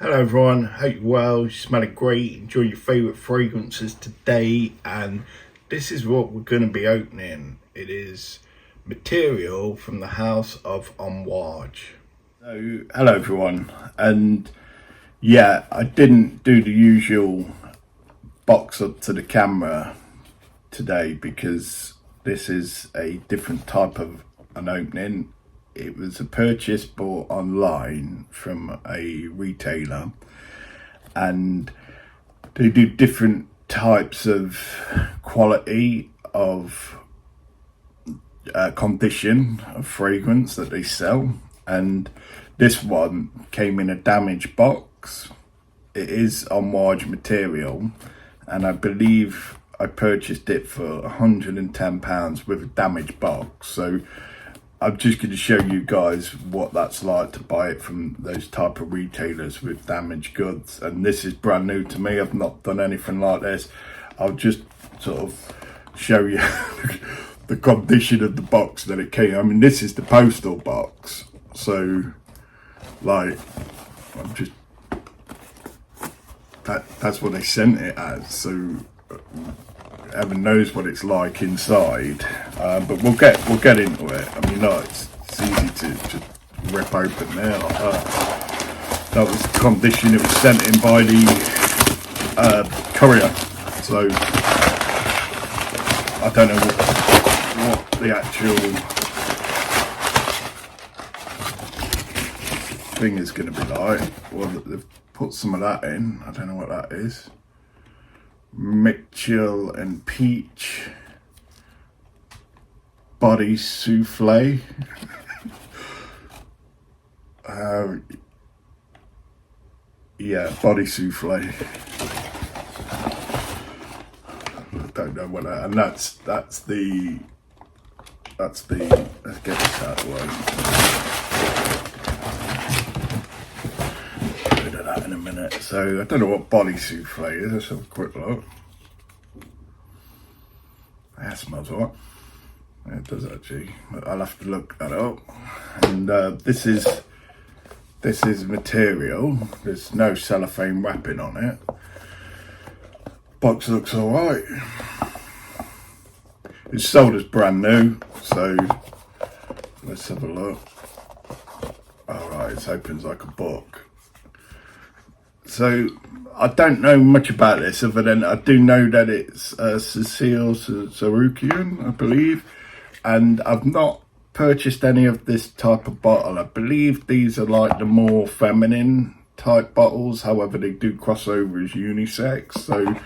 Hello everyone, hope you're well, you're smelling great, enjoy your favourite fragrances today, and this is what we're going to be opening. It is material from the house of Amouage. So, hello everyone, and yeah, I didn't do the usual box up to the camera today because this is a different type of an opening. It was a purchase bought online from a retailer, and they do different types of quality of condition of fragrance that they sell, and this one came in a damaged box. It is Amouage material, and I believe I purchased it for £110 with a damaged box. So I'm just going to show you guys what that's like to buy it from those type of retailers with damaged goods. And this is brand new to me. I've not done anything like this. I'll just sort of show you the condition of the box that it came. I mean, this is the postal box. So, like, I'm just, that's what they sent it as. So, heaven knows what it's like inside, but we'll get into it. I mean, no, it's easy to just rip open there like that. That was the condition it was sent in by the courier. So I don't know what the actual thing is going to be like. Well, they've put some of that in. I don't know what that is. Mitchell and Peach body souffle. Yeah, body souffle. I don't know what that, and that's the let's get this out of the way. Rid of that in a minute. So I don't know what body souffle is. Let's have a quick look. That smells alright. It does actually. I'll have to look that up. And this is material. There's no cellophane wrapping on it. Box looks alright. It's sold as brand new. So let's have a look. Alright, it opens like a book. So I don't know much about this other than I do know that it's Cécile Zarokian, I believe, and I've not purchased any of this type of bottle. I believe these are like the more feminine type bottles, however they do cross over as unisex. So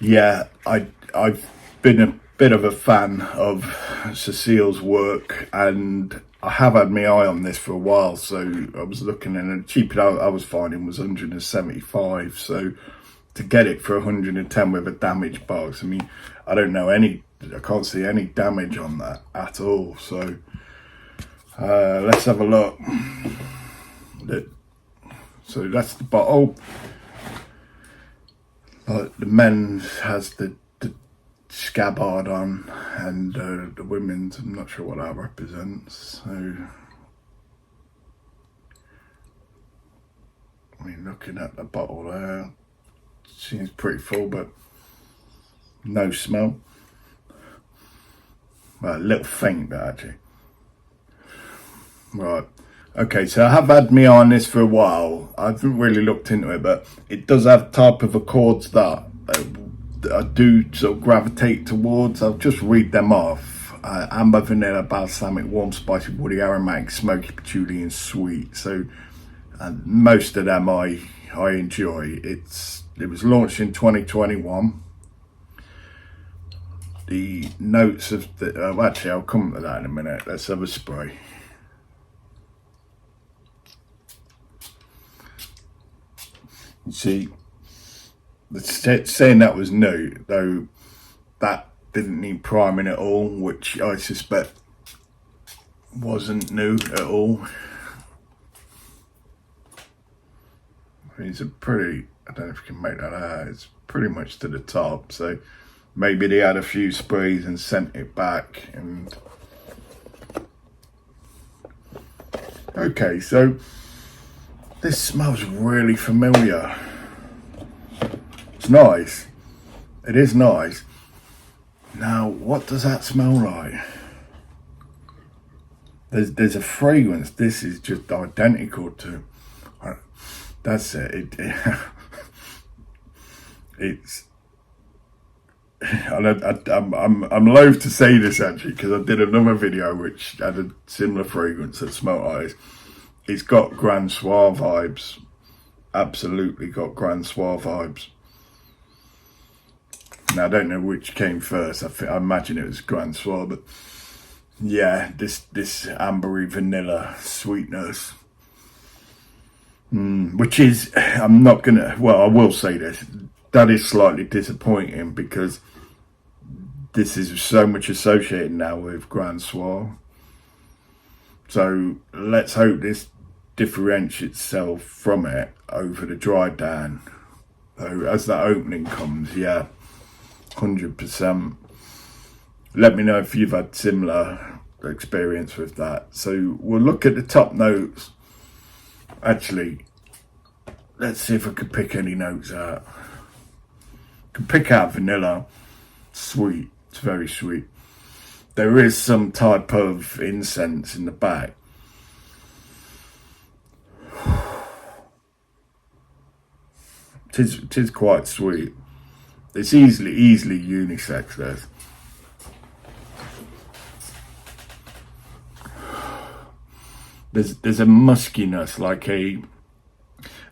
yeah, I've been a bit of a fan of Cecile's work, and I have had my eye on this for a while. So I was looking, and the cheapest I was finding was 175. So to get it for 110 with a damaged box, I mean, I can't see any damage on that at all. So let's have a look. So that's the bottle. The men's has the scabbard on, and the women's, I'm not sure what that represents. So I mean, looking at the bottle there, seems pretty full, but no smell. Well, a little faint, but actually. Right. Okay, so I have had my eye on this for a while. I haven't really looked into it, but it does have type of accords that I do sort of gravitate towards. I'll just read them off. Amber, vanilla, balsamic, warm, spicy, woody, aromatic, smoky, patchouli, and sweet. So most of them I enjoy. It was launched in 2021. The notes of the actually, I'll come to that in a minute. Let's have a spray. You see, saying that was new, though, that didn't need priming at all, which I suspect wasn't new at all. It's a pretty, I don't know if you can make that out, it's pretty much to the top, so maybe they had a few sprays and sent it back. And okay, so This smells really familiar. It's nice. It is nice. Now, what does that smell like? There's a fragrance. This is just identical to. That's it. It's. I'm loath to say this actually because I did another video which had a similar fragrance that smelled like. It's got Grand Soir vibes. Absolutely got Grand Soir vibes. Now I don't know which came first. I imagine it was Grand Soir, but yeah, this ambery vanilla sweetness, which is I will say this. That is slightly disappointing because this is so much associated now with Grand Soir. So let's hope this differentiates itself from it over the dry down. So as that opening comes, yeah, 100%. Let me know if you've had similar experience with that. So we'll look at the top notes. Actually, let's see if I could pick any notes out. I can pick out vanilla, sweet. It's very sweet. There is some type of incense in the back. It is quite sweet. It's easily unisex. There's a muskiness, like a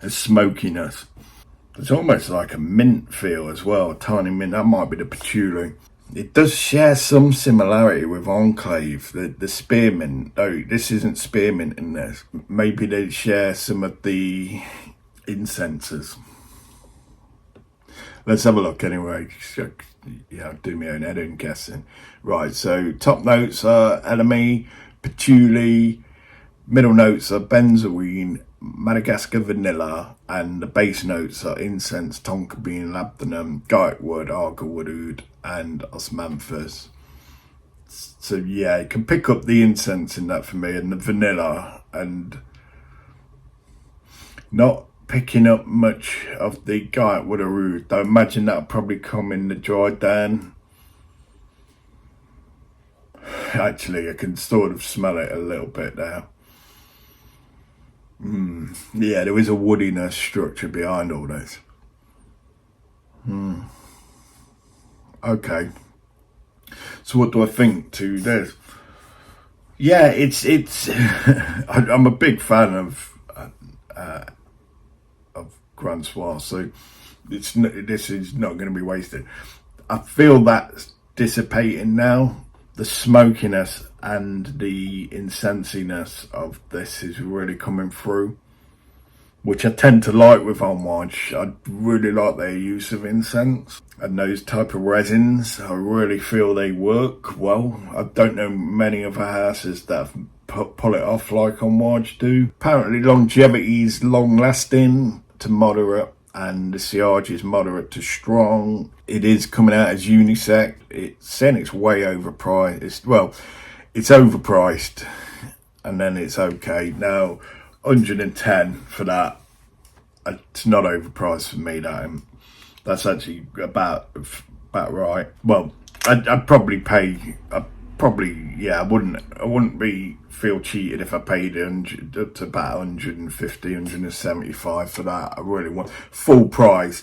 smokiness. There's almost like a mint feel as well, a tiny mint. That might be the patchouli. It does share some similarity with Enclave, the spearmint. Oh, this isn't spearmint in this. Maybe they share some of the incenses. Let's have a look anyway. Yeah, do my own head in guessing. Right, so top notes are Elemi, Patchouli. Middle notes are Benzoin, Madagascar vanilla, and the base notes are Incense, Tonka bean, Labdanum, Guaiac, Agarwood, and Osmanthus. So yeah, you can pick up the incense in that for me, and the vanilla, and not picking up much of the Guaiac. I imagine that'll probably come in the dry down. Actually, I can sort of smell it a little bit now. Yeah, there is a woodiness structure behind all this. Okay. So what do I think to this? Yeah, it's I'm a big fan of Grand Soir, so this is not going to be wasted. I feel that's dissipating now. The smokiness and the incensiness of this is really coming through, which I tend to like with Amouage. I really like their use of incense and those type of resins. I really feel they work well. I don't know many other houses that have pull it off like Amouage do. Apparently longevity is long lasting to moderate, and the sillage is moderate to strong. It is coming out as unisex. It's saying it's way overpriced. It's overpriced, and then it's okay. Now, 110 for that. It's not overpriced for me. That's actually about right. Well, I'd probably pay. I wouldn't feel cheated if I paid up to about 150, 175 for that. I really want full price.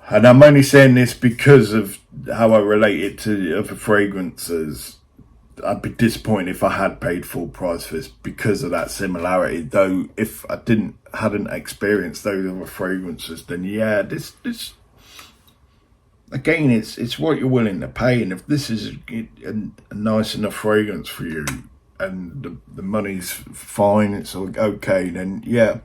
And I'm only saying this because of how I relate it to other fragrances. I'd be disappointed if I had paid full price for this because of that similarity. Though, if I hadn't experienced those other fragrances, then yeah, this again, it's what you're willing to pay. And if this is a nice enough fragrance for you, and the money's fine, it's okay, then yeah,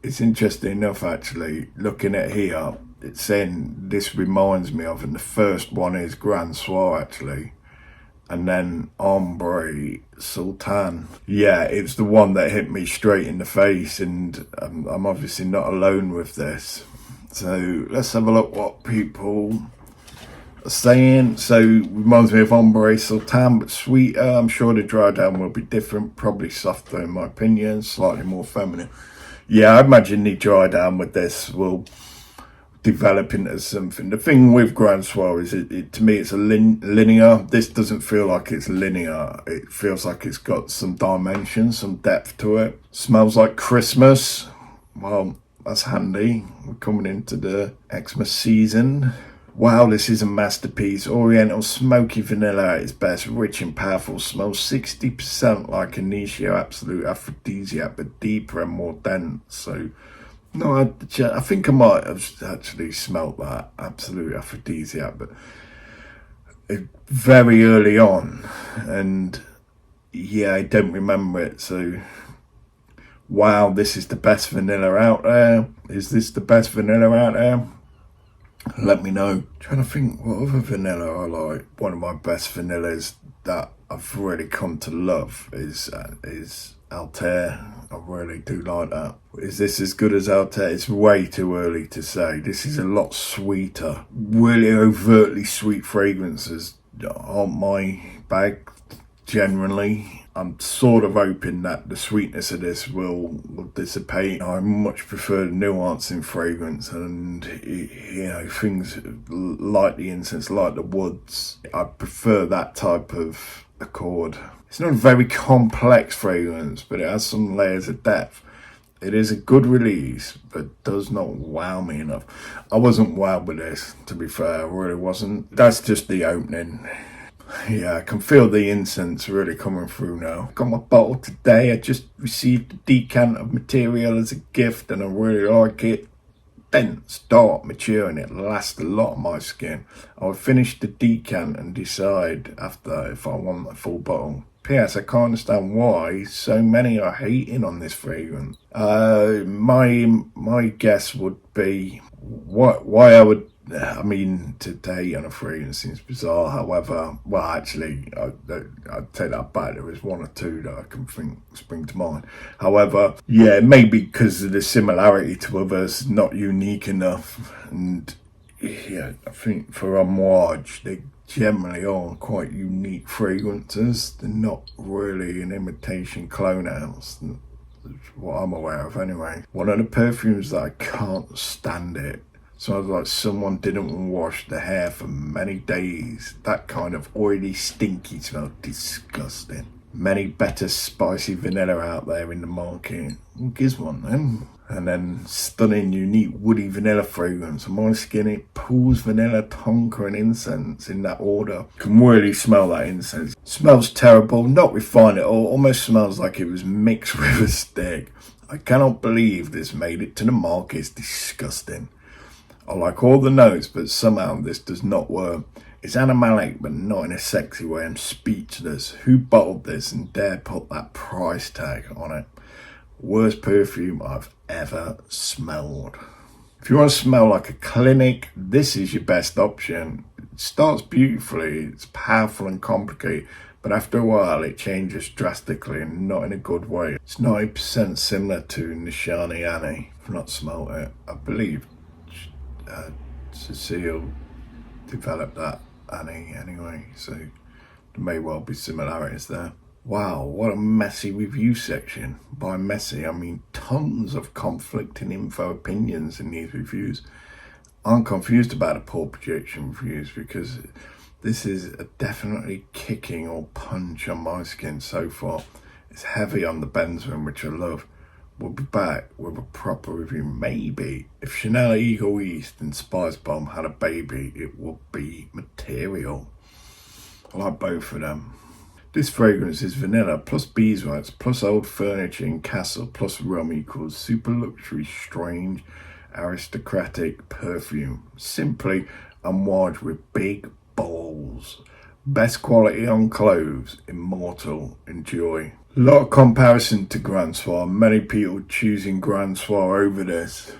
it's interesting enough actually. Looking at here, it's saying this reminds me of, and the first one is Grand Soir actually, and then Ombre Sultan. Yeah, it's the one that hit me straight in the face, and I'm obviously not alone with this. So let's have a look what people are saying. So reminds me of Ombre Sultan, but sweeter. I'm sure the dry down will be different, probably softer in my opinion, slightly more feminine. Yeah, I imagine the dry down with this will develop into something. The thing with Grand Soir is to me it's a linear. This doesn't feel like it's linear. It feels like it's got some dimension, some depth to it. Smells like Christmas. Well, that's handy. We're coming into the Xmas season. Wow, this is a masterpiece. Oriental smoky vanilla at its best, rich and powerful. Smells 60% like Initio Absolute Aphrodisiac, but deeper and more dense. So no, I think I might have actually smelt that Absolute Aphrodisiac, but very early on, and yeah, I don't remember it. So, wow, this is the best vanilla out there. Is this the best vanilla out there? Let me know. Trying to think what other vanilla I like. One of my best vanillas that I've really come to love is Altair. I really do like that. Is this as good as Altair? It's way too early to say. This is a lot sweeter. Really overtly sweet fragrances aren't my bag generally. I'm sort of hoping that the sweetness of this will dissipate. I much prefer the nuance in fragrance, and you know, things like the incense, like the woods. I prefer that type of accord. It's not a very complex fragrance, but it has some layers of depth. It is a good release, but does not wow me enough. I wasn't wowed with this, to be fair. I really wasn't. That's just the opening. Yeah, I can feel the incense really coming through now. Got my bottle today. I just received a decant of material as a gift, and I really like it. Dense, dark, mature, and it lasts a lot on my skin. I'll finish the decant and decide after if I want a full bottle. P.S. I can't understand why so many are hating on this fragrance. My guess would be why I would. I mean, to hate on a fragrance seems bizarre. However, well, actually, I'd take that back. There was one or two that I can spring to mind. However, yeah, maybe because of the similarity to others, not unique enough. And yeah, I think for Amouage, they generally are quite unique fragrances. They're not really an imitation clone house. That's what I'm aware of anyway. One of the perfumes that I can't stand it. Smells like someone didn't wash the hair for many days. That kind of oily, stinky smell, disgusting. Many better spicy vanilla out there in the market. Gives one then. And then stunning, unique, woody vanilla fragrance. On my skin, it pulls vanilla, tonka, and incense in that order. Can really smell that incense. Smells terrible, not refined at all. Almost smells like it was mixed with a stick. I cannot believe this made it to the market. It's disgusting. I like all the notes, but somehow this does not work. It's animalic, but not in a sexy way. I'm speechless. Who bottled this and dare put that price tag on it? Worst perfume I've ever smelled. If you want to smell like a clinic, this is your best option. It starts beautifully, it's powerful and complicated, but after a while it changes drastically and not in a good way. It's 90% similar to Nishani Annie. I've not smelled it. I believe Cécile developed that Annie anyway, so there may well be similarities there. Wow, what a messy review section. By messy, I mean tons of conflicting info opinions in these reviews. I'm confused about the poor projection reviews because this is a definitely kicking or punch on my skin so far. It's heavy on the Benzoin, which I love. We'll be back with a proper review, maybe. If Chanel Eagle East and Spice Bomb had a baby, it would be material. I like both of them. This fragrance is vanilla plus beeswax plus old furniture in castle plus rum equals super luxury, strange, aristocratic perfume. Simply Amouage with big balls. Best quality on clothes, immortal, enjoy. A lot of comparison to Grand Soir. Many people choosing Grand Soir over this.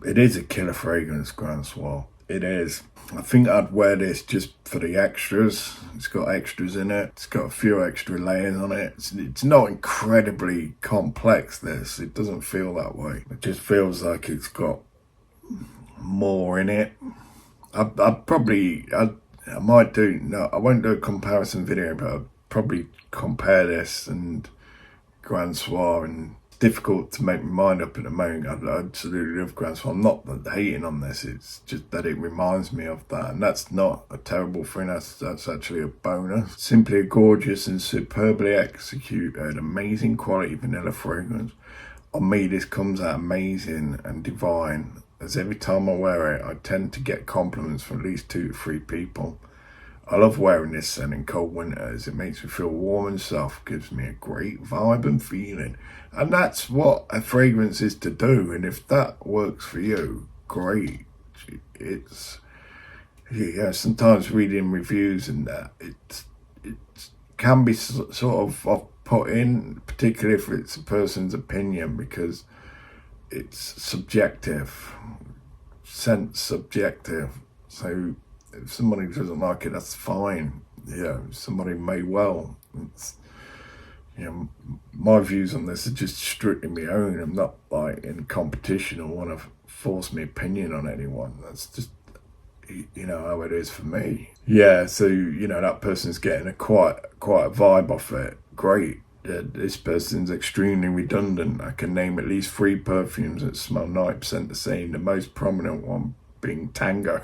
It is a killer fragrance, Grand Soir. It is. I think I'd wear this just for the extras. It's got extras in it. It's got a few extra layers on it. It's not incredibly complex, this. It doesn't feel that way. It just feels like it's got more in it. I won't do a comparison video, but I'd probably compare this and Grand Soir, and difficult to make my mind up at the moment. I absolutely love Grand Soir. I'm not hating on this, it's just that it reminds me of that, and that's not a terrible thing. That's actually a bonus. Simply a gorgeous and superbly executed, amazing quality vanilla fragrance. On me, this comes out amazing and divine, as every time I wear it, I tend to get compliments from at least 2 to 3 people. I love wearing this scent in cold winters. It makes me feel warm and soft, gives me a great vibe and feeling. And that's what a fragrance is to do. And if that works for you, great. It's, yeah, sometimes reading reviews and that, it can be sort of off-putting, particularly if it's a person's opinion, because it's subjective. Scent's subjective. So if somebody doesn't like it, that's fine. Yeah, somebody may well. It's, you know, my views on this are just strictly my own. I'm not like in competition or want to force my opinion on anyone. That's just, you know, how it is for me. Yeah, so, you know, that person's getting a quite a vibe off it. Great. This person's extremely redundant. I can name at least 3 perfumes that smell 90% the same. The most prominent one being Tango.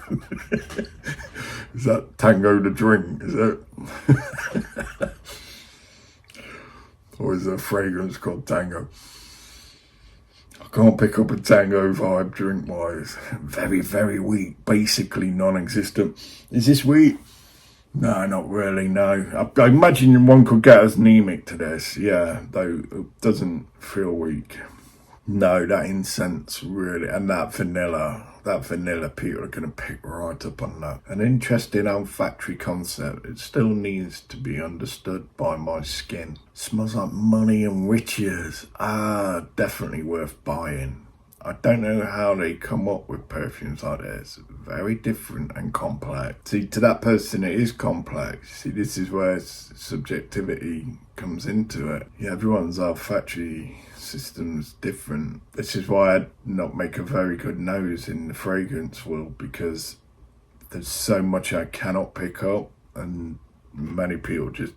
Is that Tango the drink? Is it? Or is there a fragrance called Tango? I can't pick up a Tango vibe drink wise. Very, very weak. Basically non-existent. Is this weak? No, not really, no. I imagine one could get as anemic to this, yeah, though it doesn't feel weak. No, that incense really, and that vanilla, people are going to pick right up on that. An interesting olfactory concept. It still needs to be understood by my skin. Smells like money and riches. Definitely worth buying. I don't know how they come up with perfumes like this. Very different and complex. See, to that person it is complex. See, this is where subjectivity comes into it. Yeah, everyone's olfactory system's different. This is why I'd not make a very good nose in the fragrance world, because there's so much I cannot pick up, and many people just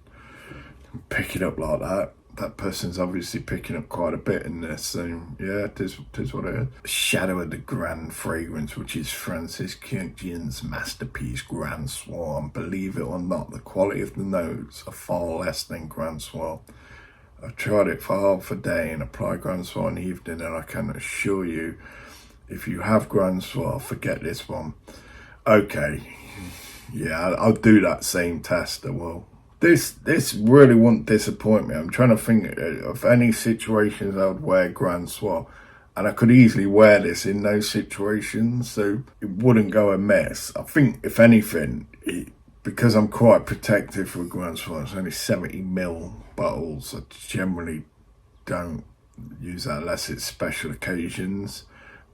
pick it up like that. That person's obviously picking up quite a bit in this, so yeah, it is what it is. Shadow of the Grand fragrance, which is Francis Kurkdjian's masterpiece, Grand Soir. Believe it or not, the quality of the notes are far less than Grand Soir. I've tried it for half a day and applied Grand Soir in the evening, and I can assure you, if you have Grand Soir, forget this one. Okay, yeah, I'll do that same test, I will. This really won't disappoint me. I'm trying to think of any situations I would wear Grand Soir, and I could easily wear this in those situations, so it wouldn't go amiss. I think, if anything, because I'm quite protective with Grand Soir, it's only 70ml bottles. I generally don't use that unless it's special occasions.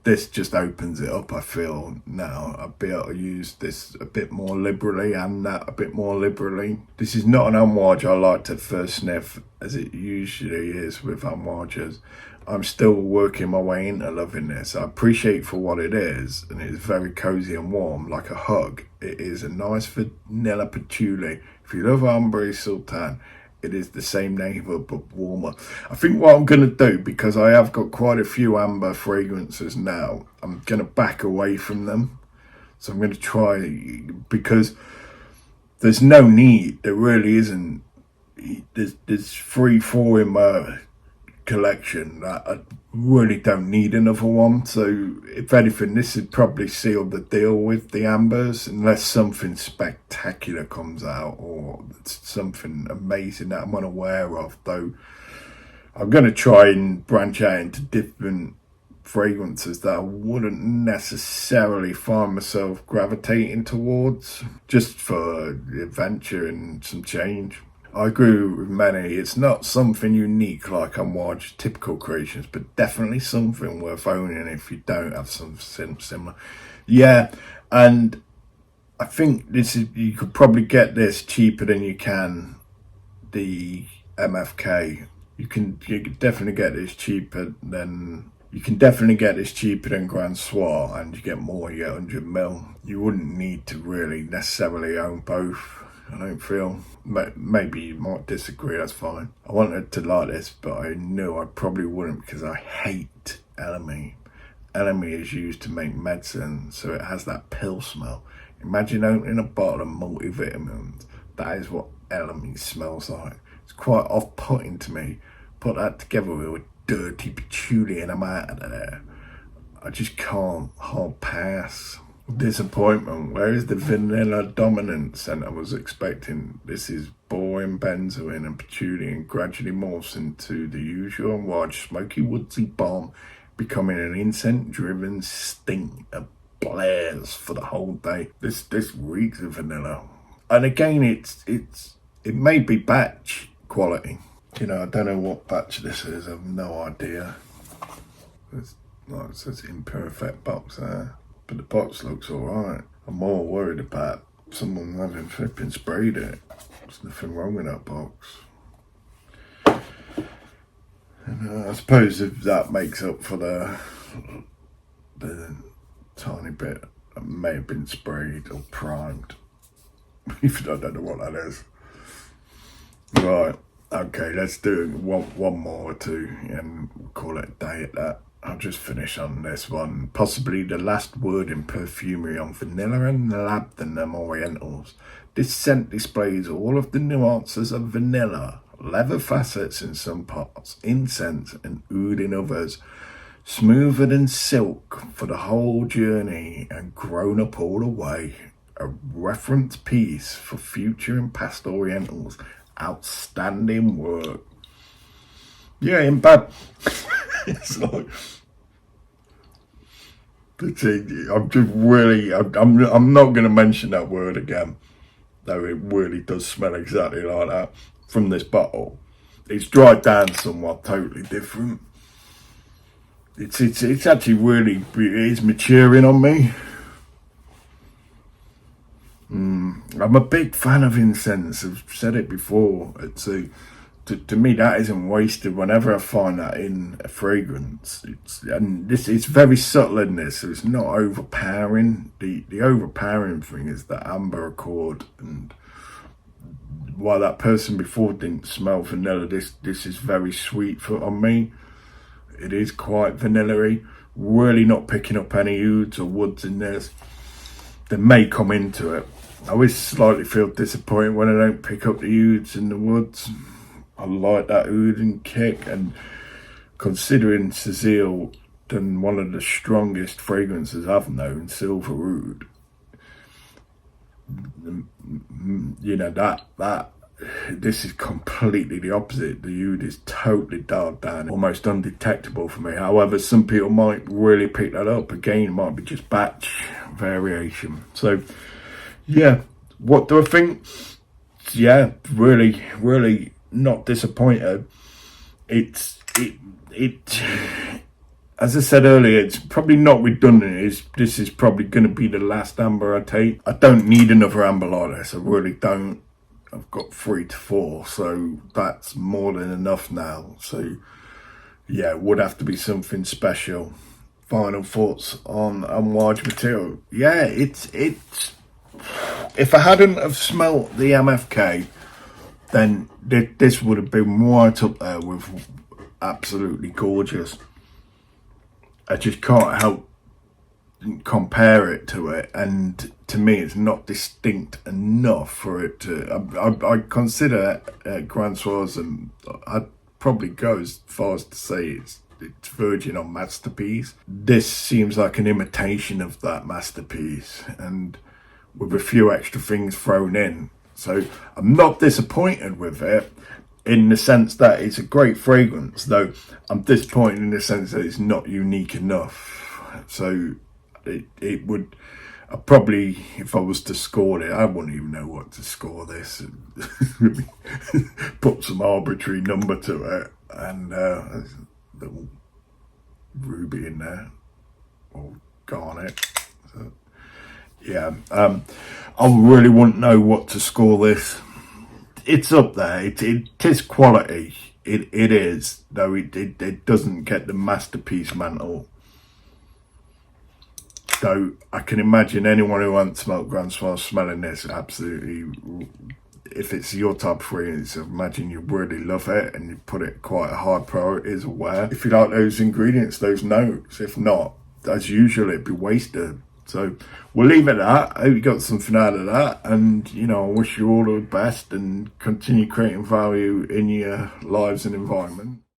This just opens it up, I feel. Now I'll be able to use this a bit more liberally and that a bit more liberally. This is not an Amouage I like to first sniff, as it usually is with Amouages. I'm still working my way into loving this. I appreciate for what it is, and it's very cozy and warm, like a hug. It is a nice vanilla patchouli. If you love Ambre Sultan, it is the same neighbour but warmer. I think what I'm going to do, because I have got quite a few amber fragrances now, I'm going to back away from them. So I'm going to try, because there's no need, there really isn't. There's 3-4 in my collection that I really don't need another one. So if anything, this would probably seal the deal with the ambers, unless something spectacular comes out or something amazing that I'm unaware of. Though I'm going to try and branch out into different fragrances that I wouldn't necessarily find myself gravitating towards, just for the adventure and some change. I agree with many. It's not something unique like Amouage typical creations, but definitely something worth owning if you don't have something similar. Yeah, and I think this is, you could probably get this cheaper than you can the MFK. You can definitely get this cheaper than Grand Soir, and you get more. You get 100ml. You wouldn't need to really necessarily own both. I don't feel, maybe you might disagree, that's fine. I wanted to like this, but I knew I probably wouldn't because I hate Elemi. Elemi is used to make medicine, so it has that pill smell. Imagine opening a bottle of multivitamins. That is what Elemi smells like. It's quite off-putting to me. Put that together with a dirty patchouli and I'm out of there. I just can't hard pass. Disappointment. Where is the vanilla dominant scent I was expecting? This is boring benzoin and patchouli and gradually morphs into the usual Amouage smoky woodsy bomb, becoming an incense-driven stink that blares for the whole day. This reeks of vanilla. And again, it may be batch quality. You know, I don't know what batch this is. I have no idea. It's like it says imperfect box there, but the box looks alright. I'm more worried about someone having flipping sprayed it. There's nothing wrong with that box. And I suppose if that makes up for the tiny bit that may have been sprayed or primed. Even I don't know what that is. Right, okay, let's do one more or two and we'll call it a day at that. I'll just finish on this one. Possibly the last word in perfumery on vanilla and Labdanum orientals. This scent displays all of the nuances of vanilla, leather facets in some parts, incense and oud in others. Smoother than silk for the whole journey and grown up all the way. A reference piece for future and past orientals. Outstanding work. Yeah, in bad. It's like, I'm just really, I'm not going to mention that word again, though it really does smell exactly like that from this bottle. It's dried down somewhat, totally different. It's actually really, it is maturing on me. I'm a big fan of incense. I've said it before. To me, that isn't wasted whenever I find that in a fragrance. It's very subtle in this, so it's not overpowering. The overpowering thing is the amber accord, and while that person before didn't smell vanilla, this is very sweet on me. It is quite vanilla-y. Really not picking up any ouds or woods in this. They may come into it. I always slightly feel disappointed when I don't pick up the ouds in the woods. I like that oud and kick, and considering Cécile done one of the strongest fragrances I've known, Silver Oud, you know, that this is completely the opposite. The oud is totally dialed down, almost undetectable for me. However, some people might really pick that up. Again, it might be just batch variation. So yeah, what do I think? Yeah, really not disappointed. It as I said earlier, it's probably not redundant. This is probably going to be the last amber I take. I don't need another amber like this. I really don't. I've got 3 to 4, so that's more than enough now. So yeah, it would have to be something special. Final thoughts on Amouage material. Yeah, it's if I hadn't have smelt the MFK, then this would have been right up there with absolutely gorgeous. I just can't help compare it to it, and to me it's not distinct enough for it to I consider Grand Soirs, and I'd probably go as far as to say it's verging on masterpiece. This seems like an imitation of that masterpiece, and with a few extra things thrown in. So I'm not disappointed with it in the sense that it's a great fragrance, though I'm disappointed in the sense that it's not unique enough. So it would, I probably, if I was to score it, I wouldn't even know what to score this. Put some arbitrary number to it, and a little ruby in there, or garnet. So, yeah, I really wouldn't know what to score this. It's up there. It is quality. It is, though it doesn't get the masterpiece mantle. So I can imagine anyone who hasn't smelled Groundswell smelling this absolutely, if it's your type of fragrance, I imagine you really love it and you put it quite a high priority as aware. If you like those ingredients, those notes, if not, as usual, it'd be wasted. So we'll leave it at that. I hope you got something out of that, and you know, I wish you all the best and continue creating value in your lives and environment.